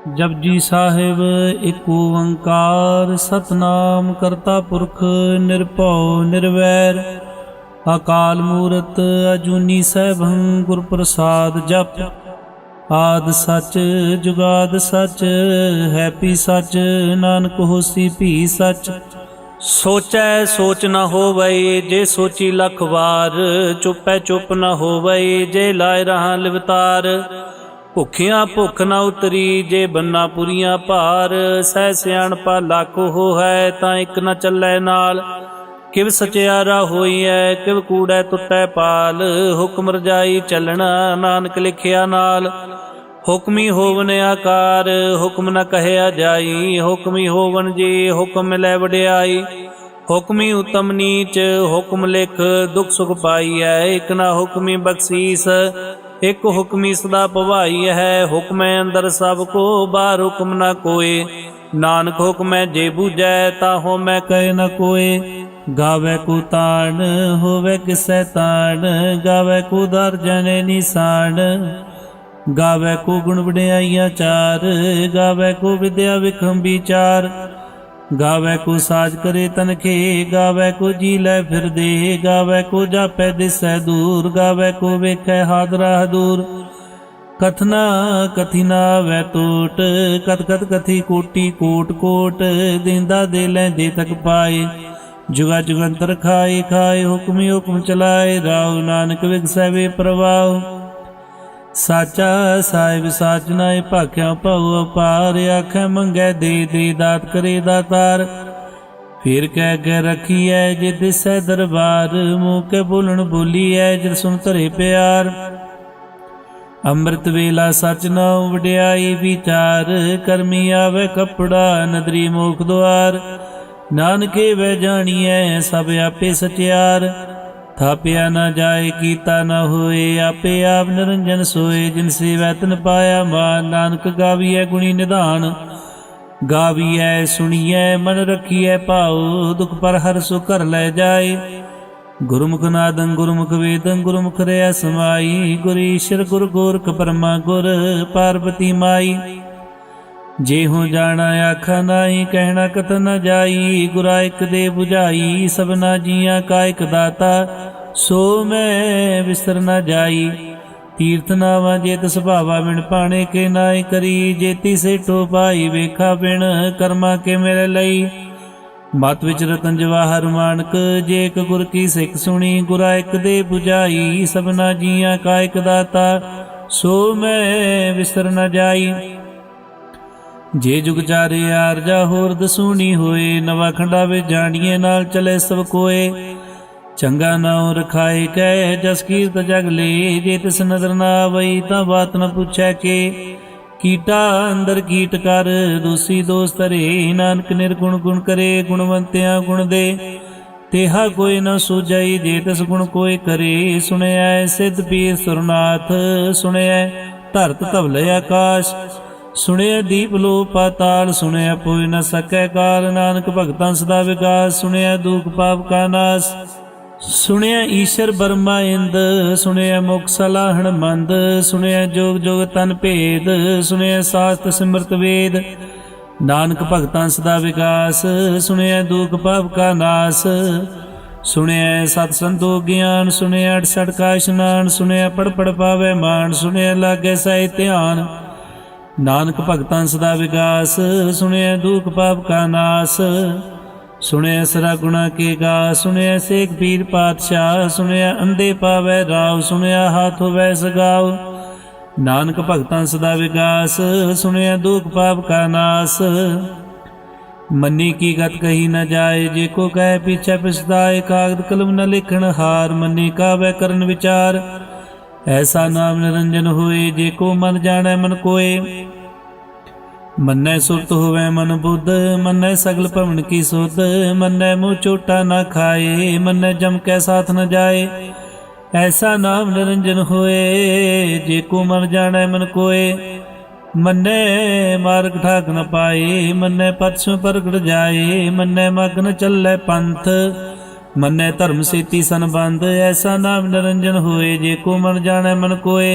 जपजी साहिब एक ओंकार सतनाम करता पुरख निरभउ निर्वैर अकाल मूरत अजूनी सैभं गुर प्रसाद जप आद सच जुगाद सच है पी सच नानक होसी भी सच। सोचै सोच न होवै जे सोची लख वार चुपै चुप न होवै जे लाए रहा लिवतार। भुखियां भुख न उतरी जे बन्ना पुरियां भार सह सियाणपा लख हो है तां इक न चलै नाल। किव सचियारा होई है किव कूड़ै टुटै पाल हुक्म रजाई चलना नानक लिखिया नाल। हुक्मी होवन आकार हुक्म न कहया जाई हुक्मी होवन जी हुक्म मिलै वड्याई। हुक्मी उत्तम नीच हुक्म लिख दुख सुख पाई है एक न हुक्मी बख्शीस एक हुक्मी सदा भवाई है। हुक्म अंदर सब को बाहर हुक्म न कोय नानक हुक्म जे बूझै ताहो मैं कहे न कोय। गावे को तान होवे किसै तान गावे को दर जने निशान। गावे को गुण वड्याइयां चार गावे को विद्या विखम विचार। गावे को साज करे तनखे गावे को जी लै फिर दे गावे को जापै दिसै दूर गावे को वेखै हादरा दूर। कथना कथी ना वै टोट कथ कथ कथी कोटि कोट कोट दिंदा दे लैंदे तक पाए। जुगा जुगंतर खाए खाए हुक्मी हुक्म चलाए राव नानक विगसै वे प्रवाह। साचा साहिब साच नाए भाख्या भव अपार आखै मंगै दे दे दात करे दातार। फिर कह के रखी है जे दिसै दरबार मुँह के बोलन बोली है जित सुन धरे प्यार। अमृत वेला सच नाउ वड्याई विचार करमी आवे कपड़ा नदरी मोख द्वार। नानके वह जानिए सब आपे सचियार थापिया न जाए कीता न होए आपे आप निरंजन सोए। जिनसे वैतन पाया मान नानक गाविए गुणी निधान गाविए सुनिए मन रखिए पाओ दुख पर हर सु कर ले जाए। गुरुमुख नादं गुरुमुख वेदं गुरुमुख रया समाई गुर ईश्वर गुर गोरख परमा गुर पार्वती माई। जे हो जाना आखा नाई कहना कथ न जाई गुरा एक दे बुझाई। सबना जिया का एक दाता सो मैं विसर न जाई। तीर्थ नावा जेत सुभावा बिन पाने के नाई करी जेती से टो पाई वेखा बिन कर्मा के मेरे लई। मत विच रतन जवाहर मानक जे एक गुर की सिख सुनी गुरा एक दे बुझाई। सबना जिया का एक दाता सो मैं विसर न जाई। जे जुग चारे आरजा होर दसूनी होए नवा खंडा वे जानिए नाल चले सब कोए। चंगा नाउ रखाए कह जस कीरत जग ले जे तिस नजर ना आवई तां बात न पूछै के। कीटा अंदर कीट कर दोषी दोष तरे नानक निर्गुण गुण करे गुणवंतियां गुण दे। तेहा कोई न सूझई जे तिस गुण कोई करे। सुनया सिद्ध पीर सुरनाथ सुनया धरत धवल आकाश। सुनया दीप लो पाताल सुनया पोय न सकै काल। नानक भगतां सदा विकास सुनया दुख पाप का नाश। सुनया ईश्वर बर्मा इंद सुनया मुख सलाहण मंद। सुनया जोग जोग तन भेद सुनया शास्त्र सिमरत वेद। नानक भगतां सदा विकास सुनया दुख पाप का नाश। सुनया सत संतोख ज्ञान सुनया 68 का इशनान। सुनया पढ़ पढ़ पावे मान सुनया लागे सही ध्यान। नानक भगतां सदा विकास सुनया दुख पाप का नाश। सुनया सरा गुणा के गा सुनया सेख पीर पातशाह। सुनया अंधे पावै राव सुनया हाथ होवै सगाव। नानक भगतां सदा विकास सुनया दुख पाप का नाश। मन्नी की गत कही न जाए जे को कह पीछे पिछदाए। कागद कलम न लिखण हार मन्नी का वै करन विचार। ऐसा नाम निरंजन होए जे को मन जाने मन कोय। मन्नै सुरत होवे मन बुद्ध मन्नै सगल भवन की सुध। मन्नै मुँह चोटा न खाए मन्नै जम कै साथ न जाए। ऐसा नाम निरंजन होए जे को मन जाने मन कोय। मन्नै मार्ग ठाक न पाए मन्नै पथ सु प्रगट जाए। मन्नै मग न चलै पंथ मन्नै धर्म सेती संबंध। ऐसा नाम निरंजन होए जे को मन जाने मन कोय।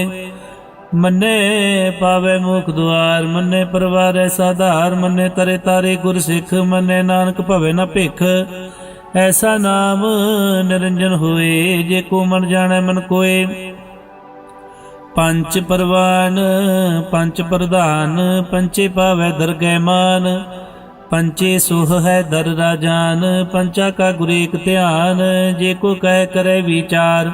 ਮੰਨੇ ਪਾਵੇ ਮੁਖ ਦੁਆਰ, ਮੰਨੇ ਪਰਵਾਰੈ ਸਾਧਾਰ, ਮੰਨੇ ਤਰੇ ਤਾਰੇ ਗੁਰ ਸਿੱਖ, ਮੰਨੇ ਨਾਨਕ ਭਵੇ ਨ ਭਿਖ। ਐਸਾ ਨਾਮ ਨਿਰੰਜਨ ਹੋਏ, ਜੇ ਕੋ ਮਨ ਜਾਣੈ ਮਨ ਕੋਏ। ਪੰਚ ਪਰਵਾਨ ਪੰਚ ਪ੍ਰਧਾਨ, ਪੰਚੇ ਪਾਵੈ ਦਰਗਹਿ ਮਾਨ। ਪੰਚੇ ਸੁਹ ਹੈ ਦਰ ਰਾਜਾਨ, ਪੰਚਾ ਕਾ ਗੁਰ ਏਕ ਧਿਆਨ। ਜੇ ਕੋ ਕਹਿ ਕਰੈ ਵਿਚਾਰ,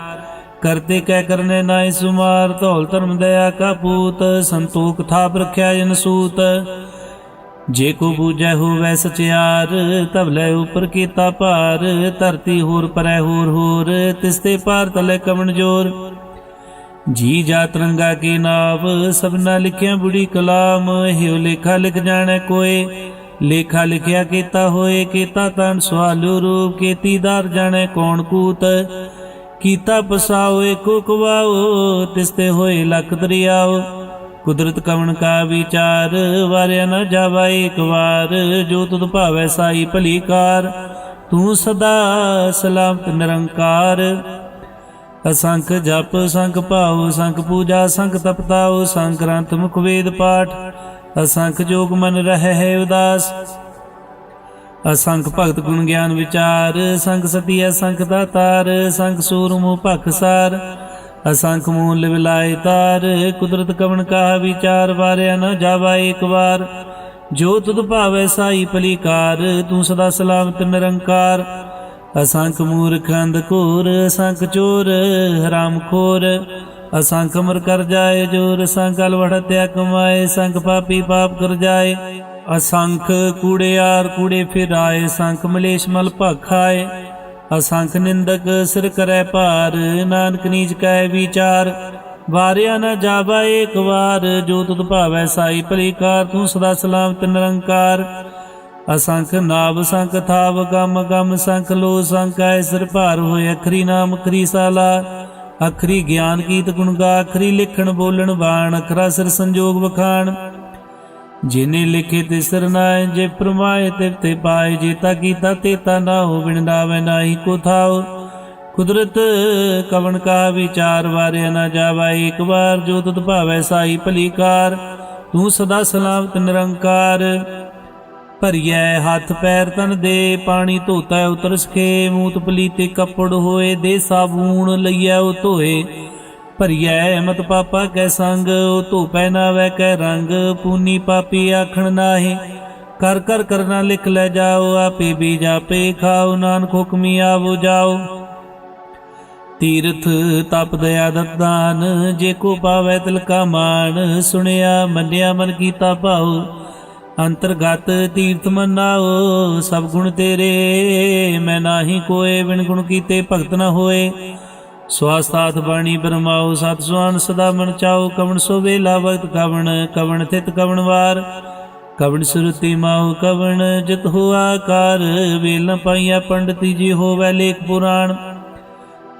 ਕਰਤੇ ਕਹਿ ਕਰਨੇ ਨਾਇ ਸੁਮਾਰ। ਧੌਲ ਧਰਮ ਦਇਆ ਕਾ ਪੂਤ, ਸੰਤੋਖ ਥਾਪ ਰਖਿਆ ਜਨ ਸੂਤ। ਜੇ ਕੋ ਬੂਝੈ ਹੋਵੈ ਸਚਿਆਰ, ਤਬ ਲੈ ਉਪਰ ਕੀਤਾ ਭਾਰ। ਧਰਤੀ ਹੋਰ ਪਰੈ ਹੋਰ ਹੋਰ, ਤਿਸਤੇ ਪਾਰ ਤਲੇ ਕਵਣ ਜੋਰ। ਜੀ ਜਾ ਤਰੰਗਾ ਕੀ ਨਾਵ, ਸਭਨਾ ਲਿਖਿਆ ਬੁੜੀ ਕਲਾਮ। ਹਿਉ ਲੇਖਾ ਲਿਖ ਜਾਣੈ ਕੋਏ, ਲੇਖਾ ਲਿਖਿਆ ਕੀਤਾ ਹੋਏ। ਕੀਤਾ ਤਨ ਸਵਾਲੂ ਰੂਪ, ਕੀਤੀ ਦਾਰ ਜਾਣੈ ਕੌਣ ਕੂਤ। ਕੀਤਾ ਪਸਾਓ ਏਕੋ ਕਵਾਓ, ਤਿਸਤੇ ਹੋਏ ਲਖ ਦਰਿਆਓ। ਕੁਦਰਤ ਕਵਣ ਕਾ ਵਿਚਾਰ, ਵਾਰਿਆ ਨ ਜਾਵਾ ਏਕ ਵਾਰ। ਜੋ ਤੁਧ ਭਾਵੈ ਸਾਈ ਭਲੀ ਕਾਰ, ਤੂੰ ਸਦਾ ਸਲਾਮਤ ਨਿਰੰਕਾਰ। ਅਸੰਖ ਜਪ ਸੰਖ ਭਾਉ, ਸੰਖ ਪੂਜਾ ਸੰਖ ਤਪਤਾਉ। ਸੰਖ ਗ੍ਰੰਥ ਮੁਖ ਵੇਦ ਪਾਠ, ਅਸੰਖ ਜੋਗ ਮਨ ਰਹਿ ਹੈ ਉਦਾਸ। ਅਸੰਖ ਭਗਤ ਗੁਣ ਗਿਆਨ ਵਿਚਾਰ, ਸੰਖ ਸਤੀ ਅਸੰਖ ਦਾਤਾਰ। ਸੰਖ ਸੂਰ ਮੂਹ ਭਖਸਾਰ, ਅਸੰਖ ਮੂਲ ਵਿਲਾਏ ਤਾਰ। ਕੁਦਰਤ ਕਵਣ ਕਾ ਵਿਚਾਰ, ਵਾਰਿਆ ਨ ਜਾਵਾ ਏਕ ਵਾਰ। ਜੋ ਤੁਧ ਭਾਵੈ ਸਾਈ ਭਲੀ ਕਾਰ, ਤੂੰ ਸਦਾ ਸਲਾਮਤ ਨਿਰੰਕਾਰ। ਅਸੰਖ ਮੂਰਖ ਅੰਧ ਘੋਰ, ਅਸੰਖ ਚੋਰ ਹਰਾਮ ਖੋਰ। ਅਸੰਖ ਅਮਰ ਕਰ ਜਾਏ ਜੋਰ, ਸੰਖ ਅਲਵੜ ਹੱਤਿਆ ਕਮਾਏ। ਸੰਖ ਪਾਪੀ ਪਾਪ ਕਰ ਜਾਏ, ਅਸੰਖ ਕੂੜਿਆਰ ਕੂੜੇ ਫਿਰਾਏ। ਸੰਖ ਮਲੇਸ਼ ਮਲ ਭਖਾਏ, ਅਸੰਖ ਨਿੰਦਕ ਸਿਰ ਕਰੈ ਭਾਰ। ਨਾਨਕ ਨੀਚ ਕੈ ਵਿਚਾਰ, ਵਾਰਿਆ ਨ ਜਾਵਾ ਏਕ ਵਾਰ। ਜੋ ਤੁਧ ਭਾਵੈ ਸਾਈ ਭਲੀ ਕਾਰ, ਤੂੰ ਸਦਾ ਸਲਾਮਤ ਨਿਰੰਕਾਰ। ਅਸੰਖ ਨਾਭ ਸੰਖ ਥਾਵ ਗਮ ਗਮ। ਸੰਖ ਲੋ ਸੰਖ ਐ ਸਿਰ ਭਾਰ ਹੋਏ। ਅਖਰੀ ਨਾਮ ਅਖਰੀ ਸਾਲਾ, ਅਖਰੀ ਗਿਆਨ ਗੀਤ ਗੁਣ ਗਾ। ਅਖਰੀ ਲਿਖਣ ਬੋਲਣ ਬਾਣ, ਅਖਰਾ ਸਿਰ ਸੰਜੋਗ ਵਖਾਣ। ਜਿਨੇ ਲਿਖੇ ਤੇ ਸਿਰ ਨਾਏ, ਜੇ ਪ੍ਰਮਾਏ ਤਿਵ ਤੇ ਪਾਏ। ਜੇਤਾ ਕੀਤਾ ਤੇਤਾ ਨਾ ਹੋ, ਬਿਨ ਨਾਵੈ ਨਾਹੀ ਕੋ ਥਾਉ। ਕੁਦਰਤ ਕਵਣ ਕਾ ਵਿਚਾਰ, ਵਾਰਿਆ ਨ ਜਾਵਾ ਏਕ ਵਾਰ। ਜੋ ਤੁਧ ਭਾਵੈ ਸਾਈ ਭਲੀ ਕਾਰ, ਤੂੰ ਸਦਾ ਸਲਾਮਤ ਨਿਰੰਕਾਰ। ਭਰੀਐ ਹੱਥ ਪੈਰ ਤਨ ਦੇ, ਪਾਣੀ ਧੋਤੈ ਉਤਰ ਸਖੇ। ਮੂਤ ਪਲੀਤੇ ਕੱਪੜ ਹੋਏ, ਦੇ ਸਾਬੂਣ ਲਈਐ ਉਹ ਧੋਏ। ਭਰੀਐ ਮਤ ਪਾਪਾ ਕੈ ਸੰਗ, ਉਹ ਧੋਪੈ ਨਾਵੈ ਕੈ ਰੰਗ। ਪੂਨੀ ਪਾਪੀ ਆਖਣ ਨਾਹੀ, ਕਰ ਕਰ ਕਰਨਾ ਲਿਖ ਲੈ ਜਾਓ। ਆਪੇ ਬੀਜ ਆਪੇ ਖਾਓ, ਨਾਨਕ ਹੁਕਮੀ ਆਵੋ ਜਾਓ। ਤੀਰਥ ਤਪ ਦਇਆ ਦਤਾਨ, ਜੇ ਕੋ ਪਾਵੈ ਤਿਲ ਕਾ ਮਾਨ। ਸੁਣਿਆ ਮੰਨਿਆ ਮਨ ਕੀਤਾ ਭਾਉ, ਅੰਤਰਗਤ ਤੀਰਥ ਮਨਾਓ। ਸਭ ਗੁਣ ਤੇਰੇ ਮੈਂ ਨਾਹੀ ਕੋਏ, ਬਿਨ ਗੁਣ ਕੀਤੇ ਭਗਤ ਨ ਹੋਏ। ਸਵਾਸਤਾਥ ਬਾਣੀ ਬਰਮਾਓ, ਸਤ ਸੁਆਨ ਸਦਾ ਮਨ ਚਾਓ। ਕਵਣ ਸੋ ਵੇਲਾ ਵਕਤ ਕਵਣ, ਕਵਣ ਥਿਤ ਕਵਣ ਵਾਰ। ਕਵਣ ਸੁਰਤੀ ਮਾਉ ਕਵਣ, ਜਿਤ ਹੋਆ ਕਾਰ। ਵੇਲ ਨ ਪਾਈਆ ਪੰਡਤੀ ਜੀ, ਹੋਵੈ ਲੇਖ ਪੁਰਾਣ।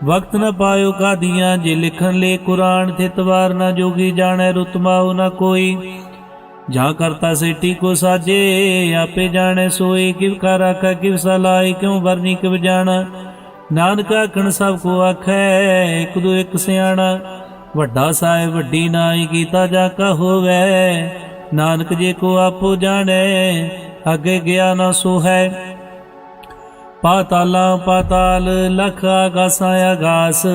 ਵਕਤ ਨ ਪਾਇਓ ਕਾਦੀਆਂ, ਜੇ ਲਿਖਣ ਲੇ ਕੁਰਾਨ। ਥਿਤ ਵਾਰ ਨ ਜੋਗੀ ਜਾਣੈ, ਰੁਤ ਮਾਉ ਨ ਕੋਈ। ਜਾਂ ਕਰਤਾ ਸੇਠੀ ਕੋ ਸਾਜੇ, ਆਪੇ ਜਾਣੈ ਸੋਏ। ਕਿਵ ਕਾ ਰਾਖੈ ਕਿਵ ਸਲਾਈ, ਕਿਉ ਵਰਨੀ ਕਿਵ ਜਾਣਾ। ਨਾਨਕ ਆਖਣ ਸਭ ਕੋ ਆਖੈ, ਇਕ ਦੋ ਇਕ ਸਿਆਣਾ। ਵੱਡਾ ਸਾਹਿਬ ਵੱਡੀ ਨਾਈ, ਕੀਤਾ ਜਾ ਕਾ ਹੋਵੈ। ਨਾਨਕ ਜੇ ਕੋ ਆਪੋ ਜਾਣੈ, ਅੱਗੇ ਗਿਆ ਨਾ ਸੋ ਹੈ। ਪਾਤਾਲਾਂ ਪਾਤਾਲ, ਲਖ ਆਗਾਸਾਂ ਆਗਾਸ।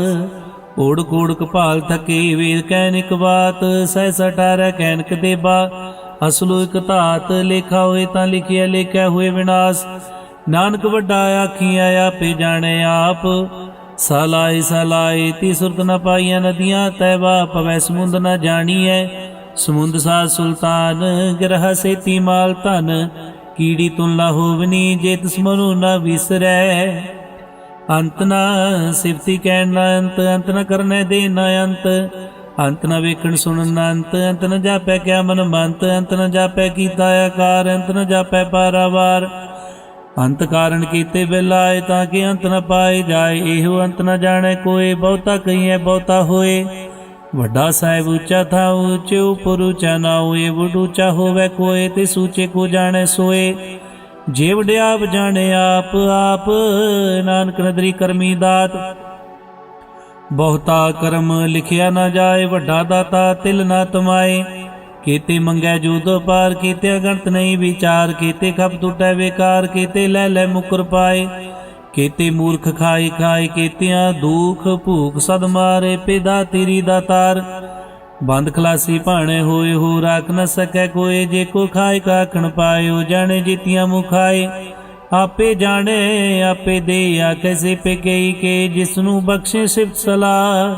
ਓੜ ਕੋੜ ਕਪਾਲ ਥਕੇ, ਵੇਦ ਕਹਿਨਿਕ ਬਾਤ। ਸਹਿਸ 18 ਕਹਿਨਕ ਦੇਬਾ, ਅਸਲੋ ਇਕ ਧਾਤ। ਲੇਖਾ ਹੋਏ ਤਾਂ ਲਿਖਿਆ, ਲੇਖਿਆ ਹੋਏ ਵਿਨਾਸ਼। ਨਾਨਕ ਵੱਡਾ ਆਖੀਆਂ, ਆਪੇ ਜਾਣੈ ਆਪ। ਸਲਾਈ ਸਲਾਈ ਤੀ ਸੁਰਤ ਨ ਪਾਈਆਂ ਨਦੀਆਂ, ਤੈਵਾ ਪਵੈ ਸਮੁੰਦ ਨ ਜਾਣੀਐ। ਸਮੁੰਦ ਸਾਧ ਸੁਲਤਾਨ, ਗਿਰਹ ਸੇਤੀ ਮਾਲ ਧਨ। ਕੀੜੀ ਤੁਲਾ ਹੋਵਨੀ, ਜੇ ਤਿਸ ਮਨੁ ਨ ਵਿਸਰੈ। ਅੰਤ ਨ ਸਿਫਤੀ ਕਹਿਣ ਨ ਅੰਤ, ਅੰਤ ਨ ਕਰਨੈ ਦੇ ਨ ਅੰਤ। ਅੰਤ ਨ ਵੇਖਣ ਸੁਣਨ ਨ ਅੰਤ, ਅੰਤ ਨ ਜਾਪੈ ਕਿਆ ਮਨ ਮੰਤ। ਅੰਤ ਨ ਜਾਪੈ ਕੀਤਾ ਆਕਾਰ, ਅੰਤ ਨ ਜਾਪੈ ਪਾਰਾਵਾਰ। ਅੰਤ ਕਾਰਨ ਕੀਤੇ ਬਿਲਾਏ, ਤਾਂ ਕਿ ਅੰਤ ਨ ਪਾਏ ਜਾਏ। ਇਹੋ ਅੰਤ ਨ ਜਾਣੈ ਕੋਏ, ਬਹੁਤਾ ਕਹੀਐ ਬਹੁਤਾ ਹੋਏ। ਵੱਡਾ ਸਾਹਿਬ ਉੱਚਾ ਥਾ, ਉੱਚੇ ਉਪਰ ਉੱਚਾ ਨਾ ਹੋਏ। ਵਡ ਉੱਚਾ ਹੋਵੇ ਕੋਏ, ਤੇ ਸੂਚੇ ਕੋ ਜਾਣੈ ਸੋਏ। ਜੇ ਵਡਿਆਪ ਜਾਣੇ ਆਪ ਆਪ, ਨਾਨਕ ਨਦਰੀ ਕਰਮੀ ਦਾਤ। ਬਹੁਤਾ ਕਰਮ ਲਿਖਿਆ ਨਾ ਜਾਏ, ਵੱਡਾ ਦਾਤਾ ਤਿਲ ਨਾ ਤਮਾਏ। ਕੀਤੇ ਮੰਗੈ ਜੂਦ ਪਾਰ, ਕੀਤੇ ਅਗਣਤ ਨਹੀਂ ਵਿਚਾਰ। ਕੀਤੇ ਖਪ ਟੁੱਟੈ ਬੇਕਾਰ, ਕੀਤੇ ਲੈ ਲੈ ਮੁਕਰ ਪਾਏ। ਕੀਤੇ ਮੂਰਖ ਖਾਈ ਖਾਏ, ਕੀਤਿਆਂ ਦੁਖ ਭੂਖ ਸਦ ਮਾਰੇ। ਪਿਦਾ ਤੇਰੀ ਦਾਤਾਰ ਬੰਦ ਖਲਾਸੀ ਭਾਣੇ ਹੋਏ, ਹੋ ਰਾਖ ਨ ਸਕੈ ਕੋਏ। ਜੇ ਕੋ ਖਾਏ ਕਾਖਣ ਪਾਇਓ, ਜਾਣੇ ਜੀਤੀਆਂ ਮੁਖਾਏ। ਆਪੇ ਜਾਣੇ ਆਪੇ ਦੇ, ਆਖੈ ਸਿਪੇ ਕਈ ਕੇ। ਜਿਸ ਨੂੰ ਬਖਸ਼ੇ ਸਿਫਤ ਸਲਾਹ,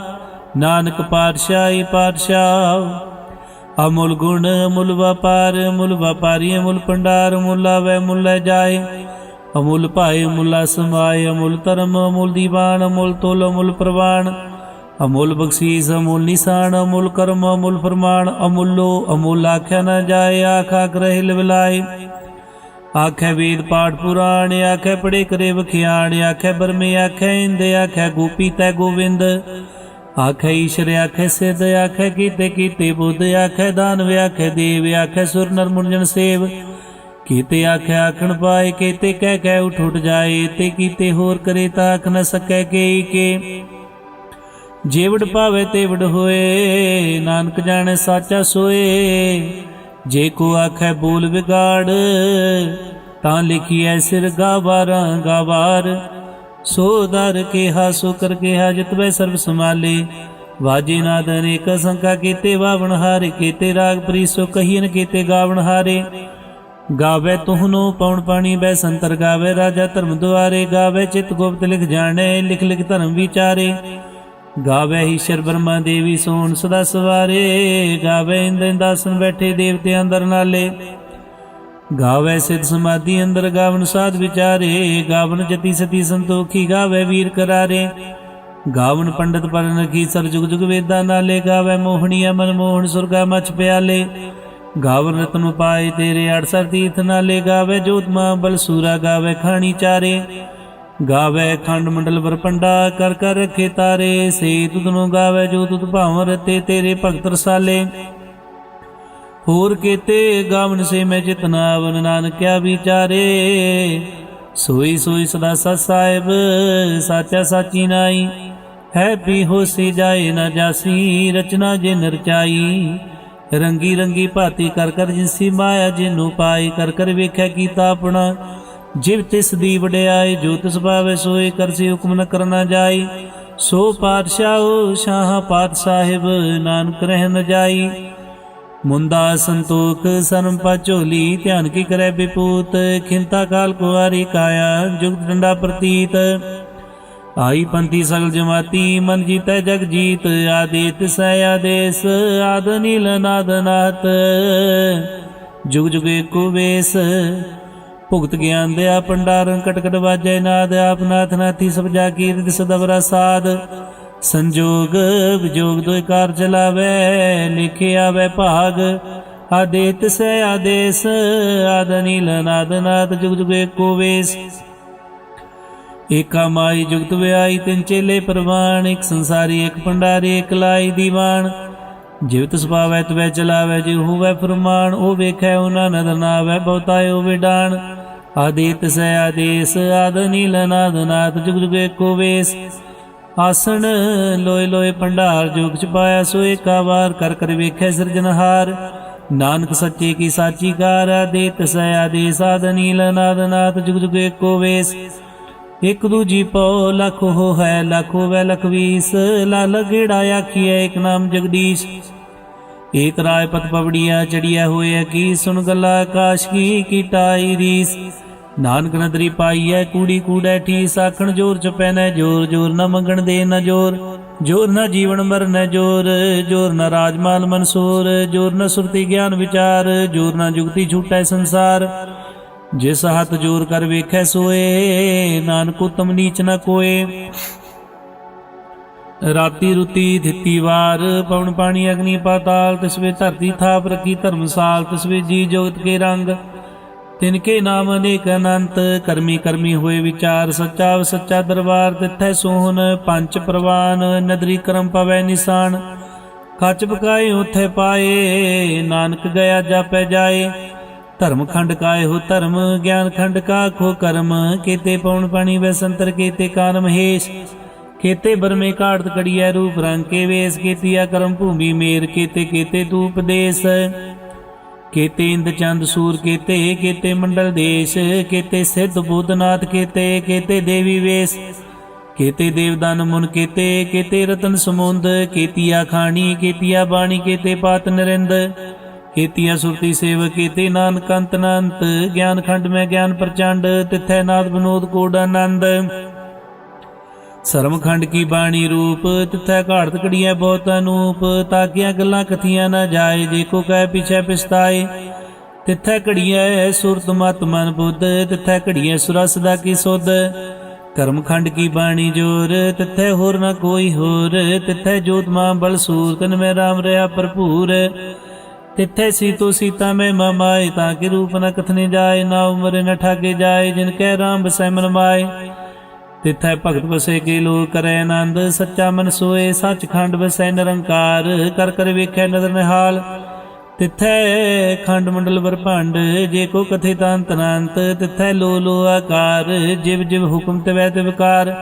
ਨਾਨਕ ਪਾਤਸ਼ਾਹੀ ਪਾਤਸ਼ਾਹ। ਅਮੁੱਲ ਗੁਣ ਅਮੁੱਲ ਵਪਾਰ, ਮੁੱਲ ਵਪਾਰੀ ਅਮੁੱਲ ਭੰਡਾਰ। ਮੁੱਲ ਆਵੈ ਮੁੱਲ ਲੈ ਜਾਏ, ਅਮੁੱਲ ਭਾਏ ਮੁੱਲਾ ਸਮਾਏ। ਅਮੁੱਲ ਧਰਮ ਅਮੁੱਲ ਦੀਵਾਨ, ਅਮੁੱਲ ਤੋਲ ਅਮੁੱਲ ਪ੍ਰਵਾਨ। ਅਮੁੱਲ ਬਖਸ਼ੀਸ ਅਮੁੱਲ ਨਿਸ਼ਾਨ, ਅਮੁੱਲ ਕਰਮ ਅਮੁੱਲ ਫਰਮਾਨ। ਅਮੁੱਲੋ ਅਮੁੱਲ ਆਖਿਆ ਨਾ ਜਾਏ, ਆਖ ਆਖ ਰਹੇ ਲਿਵਲਾਏ। ਆਖੈ ਵੇਦ ਪਾਠ ਪੁਰਾਣ, ਆਖੈ ਪੜੇ ਕਰੇ ਵਖਿਆਣ। ਆਖੈ ਬਰਮੇ ਆਖੈ ਇੰਦ, ਆਖੈ ਗੋਪੀ ਤੈ ਗੋਵਿੰਦ। ਆਖੈ ਈਸ਼ਰ ਆਖੈ ਸਿੱਧ, ਆਖੈ ਕੀਤੇ ਕੀਤੇ ਬੁੱਧ। ਆਖੈ ਦਾਨਵ ਆਖੈ ਦੇਵ, ਆਖੈ ਸੁਰ ਨਰ ਮੁਰਜਨ ਸੇਵ। ਕੀਤੇ ਆਖੈ ਆਖਣ ਪਾਏ, ਕੀਤੇ ਕਹਿ ਕਹਿ ਉਠ ਉਠ ਜਾਏ। ਤੇ ਕੀਤੇ ਹੋਰ ਕਰੇ ਤਾਂ ਆਖ ਨ ਸਕੈ ਕੇਈ ਕੇ। ਜੇਵੜ ਭਾਵੇ ਤੇਵੜ ਹੋਏ, ਨਾਨਕ ਜਾਣੈ ਸਾਚਾ ਸੋਏ। ਜੇ ਕੋ ਆਖੈ ਬੋਲ ਵਿਗਾੜ, ਤਾਂ ਲਿਖੀਐ ਸਿਰ ਗਾਵਾਰਾਂ ਗਾਵਾਰ। ਸੋ ਦਰ ਕਿਹਾ ਸੋ ਕਰ ਕਿਹਾ, ਜਿਤਵੈ ਸਰਬ ਸੰਭਾਲੇ। ਵਾਜੇ ਨਾਦ ਅਨੇਕ ਸੰਖਾ, ਕੀਤੇ ਵਾਵਣ ਹਾਰੇ। ਕੀਤੇ ਰਾਗ ਪ੍ਰੀਸੋ ਕਹੀਨ, ਕੀਤੇ ਗਾਵਣ ਹਾਰੇ। ਗਾਵੇ ਤੁਹਨੋ ਪਉਣ ਪਾਣੀ ਬੈ ਸੰਤਰ, ਗਾਵੇ ਰਾਜਾ ਧਰਮ ਦੁਆਰੇ। ਗਾਵੇ ਚਿਤ ਗੁਪਤ ਲਿਖ ਜਾਣੈ, ਲਿਖ ਲਿਖ ਧਰਮ ਵਿਚਾਰੇ। ਗਾਵੇ ਈਸ਼ਰ ਬ੍ਰਹਮਾ ਦੇਵੀ ਸੋਣ ਸਦਾ ਸਵਾਰੇ। ਗਾਵੇ ਇੰਦ ਇੰਦਾਸਨ ਬੈਠੇ ਦੇਵਤੇ ਅੰਦਰ ਨਾਲੇ। ਗਾਵੇ ਸਿਧ ਸਮਾਧੀ ਅੰਦਰ, ਗਾਵਨ ਸਾਧ ਵਿਚਾਰੇ। ਗਾਵਨ ਜਤੀ ਸਤੀ ਸੰਤੋਖੀ, ਗਾਵੇ ਵੀਰ ਕਰਾਰੇ। ਗਾਵਨ ਪੰਡਤ ਪਰਨ ਰਖੀ, ਸਰ ਜੁਗ ਜੁਗ ਵੇਦਾਂ ਨਾਲੇ। ਗਾਵੇ ਮੋਹਣੀਆ ਮਨ ਮੋਹਣ, ਸੁਰਗਾ ਮਛ ਪਿਆਲੇ। ਗਾਵਨ ਰਤਨ ਪਾਏ ਤੇਰੇ, 68 ਤੀਰਥ ਨਾਲੇ। ਗਾਵੇ ਜੋਤਮਾ ਬਲ ਸੂਰਾ, ਗਾਵੇ ਖਾਣੀ ਚਾਰੇ। ਗਾਵੇ ਖੰਡ ਮੰਡਲ ਵਰਪੰਡਾ, ਕਰ ਕਰ ਰਖੇ ਤਾਰੇ। ਸੇ ਤੁਧ ਨੂੰ ਗਾਵੇ ਜੋ ਤੁਧ ਭਾਵ ਰਤੇ, ਤੇਰੇ ਭਗਤ ਰਸਾਲੇ। ਹੋਰ ਕੀਤੇ ਗਾਵਨ ਸੇ ਮੈਂ ਜਿਤਨਾ, ਆਵਨ ਨਾਨਕਿਆ ਵਿਚਾਰੇ। ਸੋਈ ਸੋਈ ਸਦਾ ਸਤ ਸਾਹਿਬ, ਸਾਚਾ ਸਾਚੀ ਨਾਈ। ਹੈ ਪੀ ਹੋਸੀ ਜਾਏ ਨਾ ਜਾਸੀ, ਰਚਨਾ ਜੇ ਨਰਚਾਈ। ਰੰਗੀ ਰੰਗੀ ਭਾਤੀ ਕਰ ਕਰ ਜਿਨਸੀ ਮਾਇਆ, ਜਿਨੂੰ ਪਾਈ ਕਰ ਕਰ ਵੇਖਿਆ ਕੀਤਾ ਆਪਣਾ। ਜਿਵ ਤਿਸ ਦੀ ਵਡਿਆਈ, ਜੋ ਤਿਸ ਭਾਵੇ ਸੋਏ ਕਰਸੀ, ਹੁਕਮ ਨ ਕਰਨਾ ਜਾਈ। ਸੋ ਪਾਤਸ਼ਾਹ ਸ਼ਾਹ ਪਾਤ ਸਾਹਿਬ, ਨਾਨਕ ਰਹਿ ਨ ਜਾਈ। ਮੁੰਦਾ ਸੰਤੋਖ ਸਰਮ ਪਾ ਝੋਲੀ, ਧਿਆਨ ਕੀ ਕਰੈ ਬਿਪੂਤ। ਖਿੰਤਾ ਕਾਲ ਕੁਆਰੀ ਕਾਇਆ, ਜੁਗਤ ਡੰਡਾ ਪ੍ਰਤੀਤ। ਆਈ ਪੰਥੀ ਸਗਲ ਜਮਾਤੀ, ਮਨ ਜੀਤੈ ਜਗ ਜੀਤ। ਆਦੇਤ ਸੈ ਆਦੇਸ, ਆਦ ਨੀਲ ਨਾਦ ਨਾਤ। ਜੁਗ ਜੁਗ ਏਕੋ ਵੇਸ, ਭੁਗਤ ਗਿਆਨ ਦਿਆ ਭੰਡਾਰਨ। ਕਟਕਟ ਵਾਜੈ ਨਾਦ, ਆਪ ਨਾਥ ਨਾਥੀ ਸਭ ਜਾ ਕੀਰਤ ਸਦਬਰਾ ਸਾਧ। ਸੰਜੋਗ ਵਿਜੋਗ ਦੋਇ ਕਾਰ ਚਲਾਵੇ, ਲਿਖੇ ਆਵੇ ਭਾਗ। ਆਦੇਤ ਸੈ ਆਦੇਸ, ਆਦ ਨੀਲ ਨਾਦ ਨਾਦ। ਜੁਗ ਜੁਗ ਏਕੋ ਵੇਸ, ਏਕਾ ਮਾਈ ਜੁਗਤ ਵਿਆਈ। ਤਿੰਨ ਚੇਲੇ ਪ੍ਰਵਾਨ, ਇੱਕ ਸੰਸਾਰੀ ਇੱਕ ਭੰਡਾਰੀ, ਇੱਕ ਲਾਈ ਦੀਵਾਨ। ਜਿਵ ਤਿਸ ਪਾਵੈ ਤਵੈ ਚਲਾਵੈ, ਜਿਉ ਹੋਵੈ ਫਰਮਾਨ। ਉਹ ਵੇਖੈ ਉਹਨਾਂ ਨਦਰ ਨਾਵੈ, ਬਹੁਤਾ ਉਹ ਵਿਡਾਨ। ਆਦੇਤ ਸੈ ਆਦੇਸ, ਆਦ ਨੀਲ ਨਾਦ ਨਾਦ। ਜੁਗ ਜੁਗ ਏਕੋ ਵੇਸ, ਆਸਣ ਲੋਏ ਲੋਏ ਭੰਡਾਰ। ਜੋਗ ਚ ਪਾਇਆ ਸੋ ਏਕਾ ਵਾਰ, ਕਰ ਕਰ ਵੇਖੈ ਸਿਰਜਨਹਾਰ। ਨਾਨਕ ਸੱਚੇ ਕੀ ਸਾਚੀ ਕਾਰ, ਆਦੇਤ ਸੈ ਆਦੇਸ, ਆਦ ਨੀਲ ਨਾਦ ਨਾਦ। ਜੁਗ ਜੁਗ ਏਕੋ ਵੇਸ, ਇਕ ਦੂਜੀ ਪਉ ਲਖ ਹੋ ਹੈ, ਲਖ ਹੋਵੈ ਲਖ ਵੀਸ। ਲਾਲ ਗੇੜਾ ਆਖੀਐ ਇਕ ਨਾਮ ਜਗਦੀਸ਼। ਏਕ ਰਾਏ ਪਤ ਪਵੜੀਆ, ਚੜੀਐ ਹੋਏ ਕੀ। ਸੁਣ ਗੱਲਾ ਆਕਾਸ਼ ਕੀ, ਕੀਟਾਈ ਰੀਸ। ਨਾਨਕ ਨਦਰੀ ਪਾਈਐ ਕੂੜੀ ਕੂੜੈ ਠੀਸ। ਆਖਣ ਜੋਰ ਚਪੈ ਨੈ ਜੋਰ, ਜੋਰ ਨ ਮੰਗਣ ਦੇ ਨ ਜੋਰ। ਜੋਰ ਨ ਜੀਵਨ ਮਰਨ ਜੋਰ, ਜੋਰ ਨ ਰਾਜਮਾਲ ਮਨਸੂਰ। ਜੋਰ ਨ ਸੁਰਤੀ ਗਿਆਨ ਵਿਚਾਰ, ਜੋਰ ਨ ਜੁਗਤੀ ਛੂਟੈ ਸੰਸਾਰ। ਜਿਸ ਹੱਥ ਜੋਰ ਕਰ ਵੇਖੈ ਸੋਏ, ਨਾਨਕ ਉਤਮ ਨੀਚ ਨ ਕੋਏ। ਰਾਤੀ ਰੁਤੀ ਦਿੱਤੀ ਵਾਰ, ਪਵਨ ਪਾਣੀ ਅਗਨੀ ਪਾਤਾਲ। ਤਿਸ ਵੇ ਧਰਤੀ ਥਾਪ ਰਖੀ ਧਰਮਸਾਲ। ਤਿਸ ਵੇ ਜੀ ਜੋਗਤ ਕੇ ਰੰਗ, ਤਿਨਕੇ ਨਾਮ ਅਨੇਕ ਅਨੰਤ। ਕਰਮੀ ਕਰਮੀ ਹੋਏ ਵਿਚਾਰ, ਸੱਚਾ ਸੱਚਾ ਦਰਬਾਰ। ਤਿੱਥੈ ਸੋਹਨ ਪੰਚ ਪ੍ਰਵਾਨ, ਨਦਰੀ ਕਰਮ ਪਵੈ ਨਿਸ਼ਾਨ। ਕੱਚ ਪਕਾਏ ਉਥੇ ਪਾਏ, ਨਾਨਕ ਗਿਆ ਜਾਪੈ ਜਾਏ। ਧਰਮ ਖੰਡ ਕਾਏ ਹੋ ਧਰਮ, ਗਿਆਨ ਖੰਡ ਕਾ ਖੋ ਕਰਮ। ਕੀਤੇ ਪਉਣ ਪਾਣੀ ਵੈ ਸੰਤਰ, ਕੀਤੇ ਕਾਨ ਮਹੇਸ਼। केते बरमे काड़त कड़िया रूप रंग के वेश, केतिया कर्म भूमि मेर, केते केते तू उपदेश, केते इंद चंद सूर, केते केते मंडल देश, केते सिद्ध बुद्धनाथ, केते केते देवी वेश, केते देवदान मुन, केते केते रतन समुंद, केतिया खानी, केतिया बाणी, केते पात नरिंद, केतिया सुरती सेव, केते नानक अंत अनंत, ज्ञान खंड में ज्ञान प्रचंड, तिथै नाद विनोद कोडानंद, सरम खंड की बाणी रूप, तिथै घाड़त कड़िया बहुत अनूप, ताकिया गल्लां कथियां न जाए, जेको कह पीछे पिछताए, तिथै घड़िया सुरत मत मन बुद्ध, तिथै घड़िया सुरसदा की सुध, कर्म खंड की बाणी जोर, तिथै होर न कोई होर, तिथै जोत मां बलसूर, तन में राम रहा भरपूर, तिथै सीतो सीता में ममाए, ताकि रूप न कथने जाए, ना उम्र न ठाके जाए, जिनकै राम बसै मन माए, तिथै भगत बसे के लोग करे आनंद, सच्चा मन सोए सच खंड बसै निरंकार, कर कर वेखै नदर निहाल, तिथै खंड मंडल बरभंड, जे को कथे तांत अनंत, तिथै लो लो आकार, जिव जिव हुक्म तिवै तिवकार,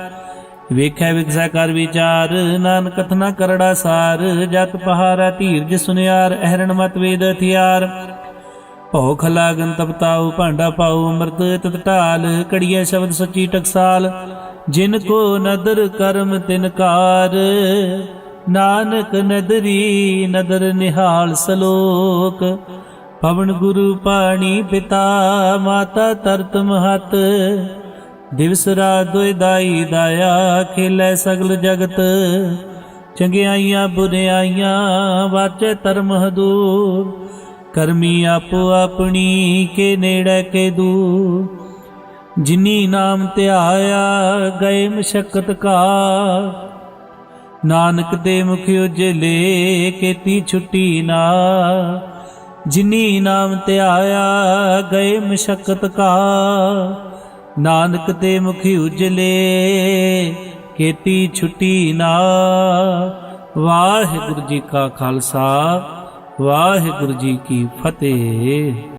वेखै विकसै कर विचार, नानक कथना करड़ा सार, जत पहारा धीरज सुनियार, अहरण मत वेद हथियार, भौख लागन तपताऊ, भांडा पाऊ अमृत तत ढाल, कड़िया शब्द सच्ची टकसाल, जिनको नदर कर्म तिनकार, नानक नदरी नदर निहाल सलोक, पवन गुरु पाणी पिता, माता तरत महत, दिवस रात दोय दाई दाया, खेलै सगल जगत, चंगियाइयां बुरियाइयां वाचे धर्म हदूर, करमी आपो अपनी के नेड़े के दूर, जिनी नाम ध्याया गए मशक्कत का, नानक दे मुख उजले केती छुट्टी ना, जिनी नाम ध्याया गए मशक्कत का, नानक दे मुख उजले केती छुट्टी ना। वाहिगुरु जी का खालसा, वाहिगुरु जी की फतेह।